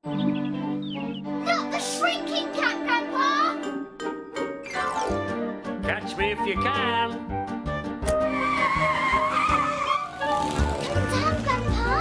Not the shrinking cat, Grandpa! Catch me if you can. Down, Grandpa!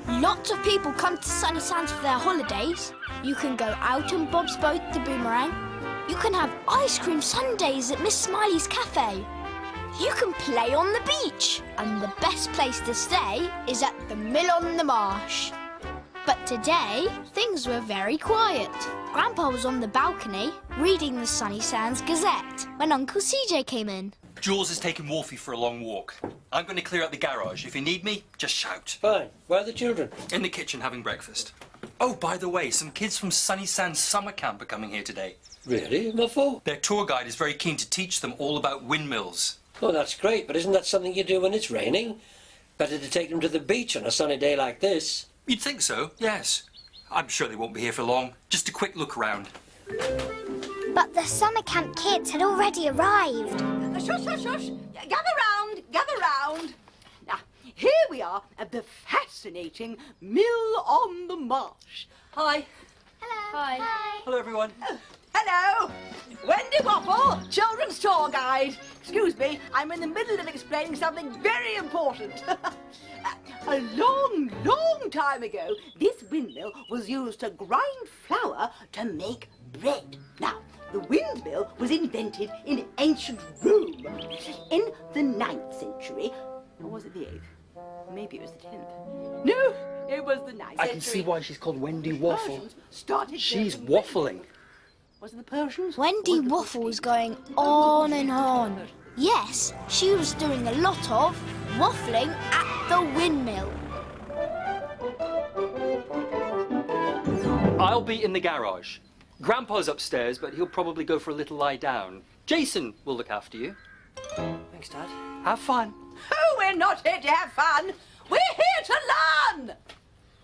Lots of people come to Sunny Sands for their holidays. You can go out on Bob's boat, the Boomerang. You can have ice cream sundaes at Miss Smiley's cafe. You can play on the beach. And the best place to stay is at the Mill on the Marsh. But today, things were very quiet. Grandpa was on the balcony reading the Sunny Sands Gazette when Uncle CJ came in. Jules is taking Wolfie for a long walk. I'm going to clear out the garage. If you need me, just shout. Fine. Where are the children? In the kitchen having breakfast. Oh, by the way, some kids from Sunny Sands summer camp are coming here today. Really? What for? Their tour guide is very keen to teach them all about windmills. Oh, that's great, but isn't that something you do when it's raining? Better to take them to the beach on a sunny day like this. You'd think so, yes. I'm sure they won't be here for long. Just a quick look around. But the summer camp kids had already arrived. Shush, shush, shush. Gather round, gather round. Now, here we are at the fascinating Mill on the Marsh. Hi. Hello. Hi. Hello, everyone. Hello. Wendy Waffle, children's tour guide. Excuse me, I'm in the middle of explaining something very important. A long, long time ago, this windmill was used to grind flour to make bread. Now, the windmill was invented in ancient Rome in the 9th century. Or was it the 8th? Maybe it was the 10th. No, it was the 9th century. I can see why she's called Wendy Waffle. Persians started She's building waffling. Was it the Persians? Wendy Or the Waffle was Portuguese? going on and on. Yes, she was doing a lot of waffling at the windmill. I'll be in the garage. Grandpa's upstairs, but he'll probably go for a little lie down. Jason will look after you. Thanks, Dad. Have fun. Oh, we're not here to have fun. We're here to learn.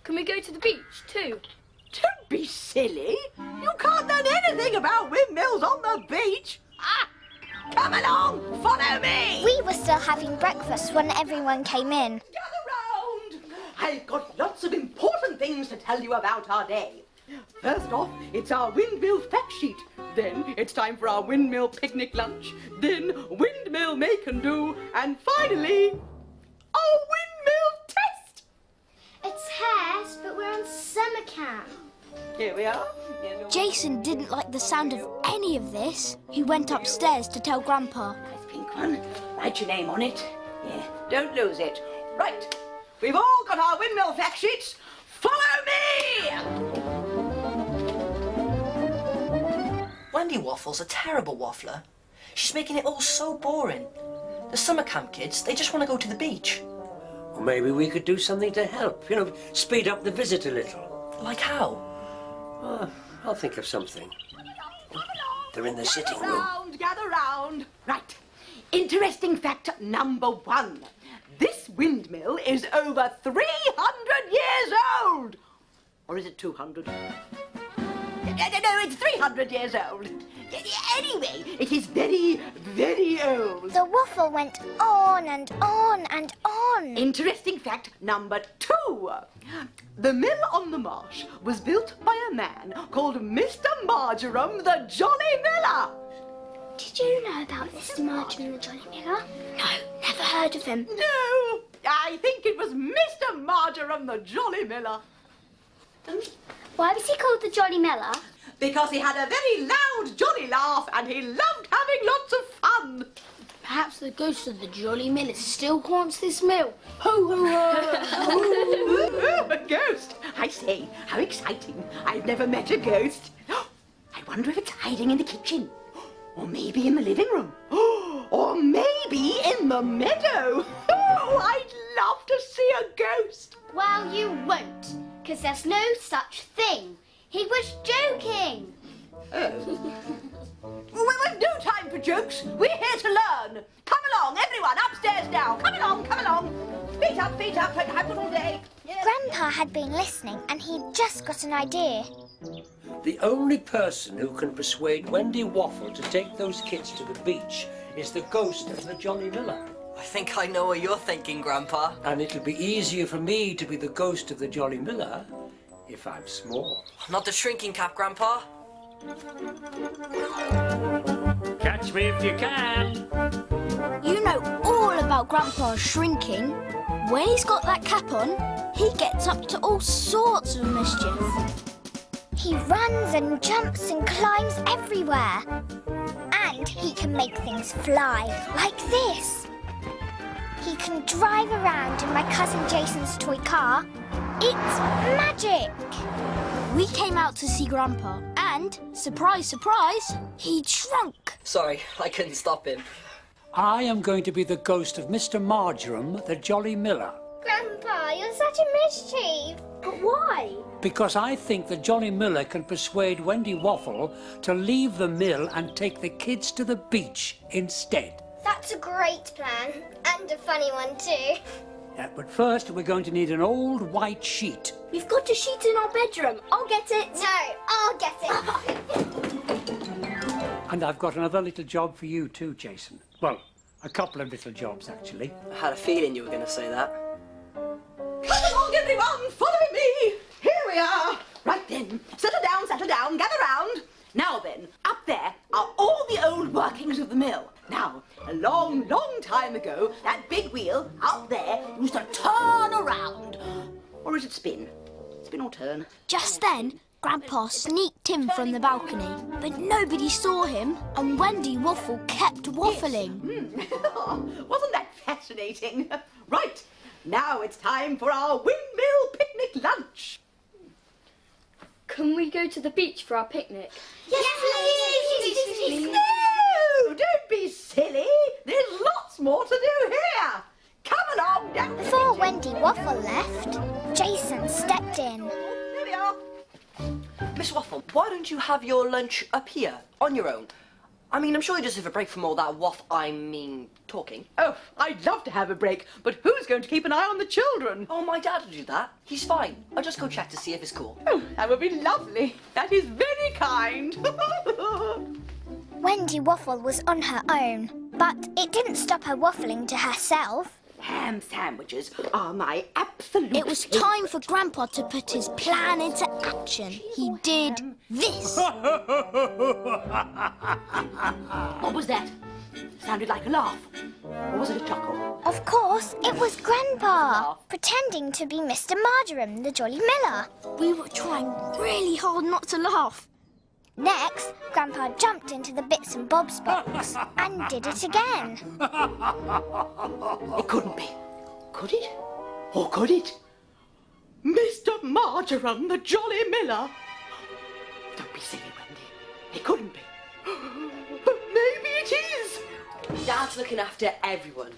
Can we go to the beach too? Don't be silly. You can't learn anything about windmills on the beach. Ah, come along, follow me. We were still having breakfast when everyone came in. Gather round. I've got lots of important things to tell you about our day. First off, it's our windmill fact sheet. Then it's time for our windmill picnic lunch. Then windmill make and do. And finally, our windmill test. It's Hares, but we're on summer camp. Here we are. Jason didn't like the sound of any of this. He went upstairs to tell Grandpa. Nice pink one. Write your name on it. Yeah, don't lose it. Right. We've all got our windmill fact sheets. Follow me! Wendy Waffle's a terrible waffler. She's making it all so boring. The summer camp kids, they just want to go to the beach. Or maybe we could do something to help. You know, speed up the visit a little. Like how? I'll think of something. They're in the sitting room. Gather round. Right. Interesting fact number 1. This windmill is over 300 years old. Or is it 200? No, it's 300 years old. Anyway, it is very, very old. The waffle went on and on and on. Interesting fact number 2. The mill on the marsh was built by a man called Mr. Marjoram the Jolly Miller. Did you know about Mr. Marjoram the Jolly Miller? No, never heard of him. No, I think it was Mr. Marjoram the Jolly Miller. Why was he called the Jolly Miller? Because he had a very loud, jolly laugh and he loved having lots of fun. Perhaps the ghost of the Jolly Miller still haunts this mill. Ho, ho, ho! Ooh, a ghost! I say, how exciting. I've never met a ghost. I wonder if it's hiding in the kitchen. Or maybe in the living room. Or maybe in the meadow. There's no such thing. He was joking. We've no time for jokes. We're here to learn. Come along, everyone, upstairs now. Come along, come along. Feet up, feet up. I've got all day. Yes. Grandpa had been listening and he'd just got an idea. The only person who can persuade Wendy Waffle to take those kids to the beach is the ghost of the Jolly Miller. I think I know what you're thinking, Grandpa. And it'll be easier for me to be the ghost of the Jolly Miller if I'm small. Not the shrinking cap, Grandpa. Catch me if you can. You know all about Grandpa's shrinking. When he's got that cap on, he gets up to all sorts of mischief. He runs and jumps and climbs everywhere. And he can make things fly, like this. He can drive around in my cousin Jason's toy car. It's magic! We came out to see Grandpa and, surprise, surprise, he'd shrunk. Sorry, I couldn't stop him. I am going to be the ghost of Mr. Marjoram, the Jolly Miller. Grandpa, you're such a mischief. But why? Because I think the Jolly Miller can persuade Wendy Waffle to leave the mill and take the kids to the beach instead. That's a great plan. And a funny one too. But first, we're going to need an old white sheet. We've got a sheet in our bedroom. I'll get it. No, I'll get it. And I've got another little job for you too, Jason. Well, a couple of little jobs, actually. I had a feeling you were going to say that. Come along, everyone, follow me. Here we are. Right then, settle down, gather round. Now then, up there are all the old workings of the mill. Now, a long, long time ago, that big wheel out there used to turn around. Or is it spin? Spin or turn? Just then, Grandpa sneaked in from the balcony, but nobody saw him, and Wendy Waffle kept waffling. Wasn't that fascinating? Right, now it's time for our Windmill picnic lunch. Can we go to the beach for our picnic? Yes, please. No, don't be silly. There's lots more to do here. Come along down. Before Wendy Waffle left, Jason stepped in. Here we are. Miss Waffle, why don't you have your lunch up here, on your own? I mean, I'm sure you deserve a break from all that talking. Oh, I'd love to have a break, but who's going to keep an eye on the children? Oh, my dad will do that. He's fine. I'll just go check to see if it's cool. Oh, that would be lovely. That is very kind. Wendy Waffle was on her own, but it didn't stop her waffling to herself. Ham sandwiches are my absolute It was time for Grandpa to put his plan into action. He did this. What was that? Sounded like a laugh. Or was it a chuckle? Of course, it was Grandpa, pretending to be Mr. Marjoram, the Jolly Miller. We were trying really hard not to laugh. Next, Grandpa jumped into the bits and bobs box and did it again. It couldn't be. Could it? Or could it? Mr. Marjoram, the Jolly Miller. Don't be silly, Wendy. It couldn't be. But maybe it is. Dad's looking after everyone.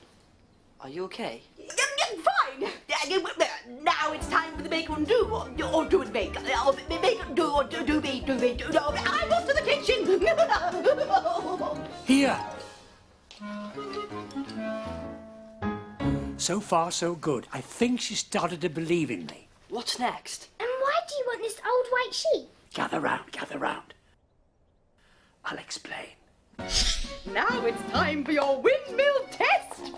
Are you okay? Fine. Now it's time for the make and do, or do and make. Make and do, or do me. No, I'm off to the kitchen. Here. So far, so good. I think she started to believe in me. What's next? And why do you want this old white sheet? Gather round, gather round. I'll explain. Now it's time for your windmill test.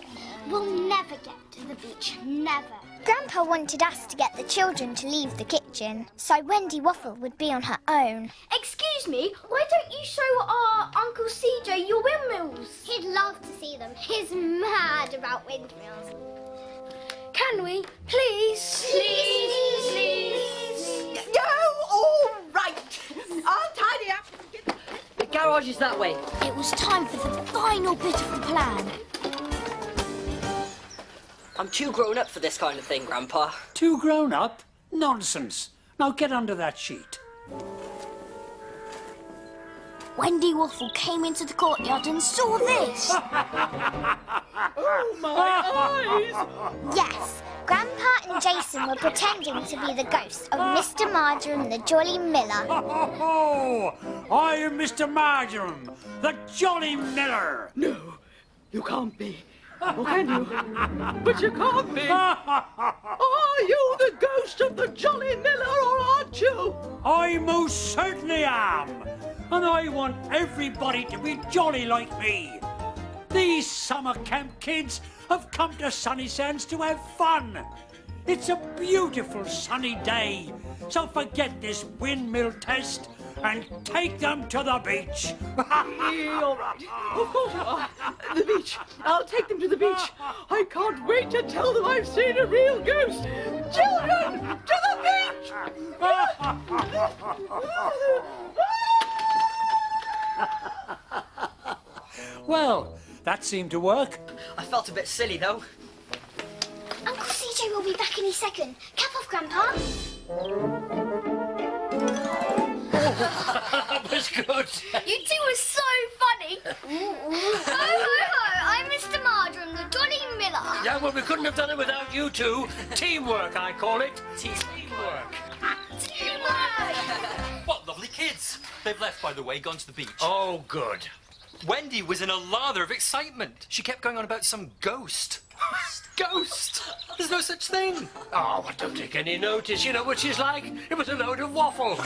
We'll never get to the beach. Never. Grandpa wanted us to get the children to leave the kitchen, so Wendy Waffle would be on her own. Excuse me, why don't you show our Uncle CJ your windmills? He'd love to see them. He's mad about windmills. Can we? Please? Please. No, all right. I'll tidy up. The garage is that way. It was time for the final bit of the plan. I'm too grown up for this kind of thing, Grandpa. Too grown up? Nonsense. Now get under that sheet. Wendy Waffle came into the courtyard and saw this. Oh, my eyes. Yes, Grandpa and Jason were pretending to be the ghost of Mr. Marjoram the Jolly Miller. Oh, I am Mr. Marjoram, the Jolly Miller. No, you can't be. Or can you? But you can't be. Are you the ghost of the Jolly Miller, or aren't you? I most certainly am. And I want everybody to be jolly like me. These summer camp kids have come to Sunny Sands to have fun. It's a beautiful sunny day, so forget this windmill test and take them to the beach. Yeah, all right. Of course. The beach. I'll take them to the beach. I can't wait to tell them I've seen a real ghost. Children, to the beach! Well, that seemed to work. I felt a bit silly, though. Uncle CJ will be back any second. Cap off, Grandpa. That was good. You two were so funny. Ho, ho, ho. I'm Mr. Marjoram, the Jolly Miller. Yeah, well, we couldn't have done it without you two. Teamwork, I call it. Teamwork. Teamwork. What lovely kids. They've left, by the way, gone to the beach. Oh, good. Wendy was in a lather of excitement. She kept going on about some ghost. Ghost? There's no such thing. Oh, well, don't take any notice. You know what she's like? It was a load of waffle.